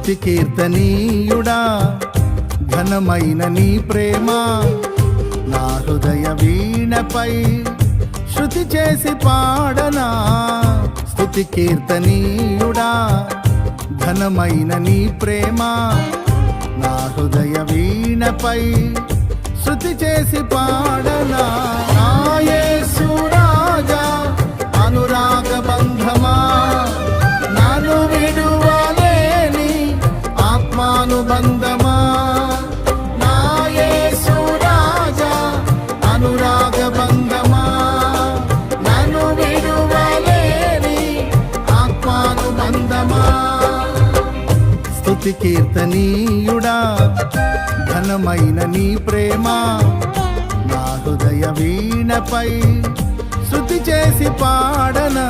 స్తుతి కీర్తనీయుడా ఘనమైన నీ ప్రేమ నా హృదయ వీణపై శృతి చేసి పాడనా. స్తుతి కీర్తనీయుడా ఘనమైన నీ ప్రేమ నా హృదయ వీణపై శృతి చేసి పాడనా. నా యేసు రాజా అనురాగ బంధమా నన్ను విడువలేని ఆత్మానుబంధమా. నా యేసు రాజా అనురాగ బంధమా నన్ను విడువలేని ఆత్మానుబంధమా. స్తుతి కీర్తనీయుడా ఘనమైన నీ ప్రేమ నా హృదయ వీణపై శృతి చేసి పాడనా.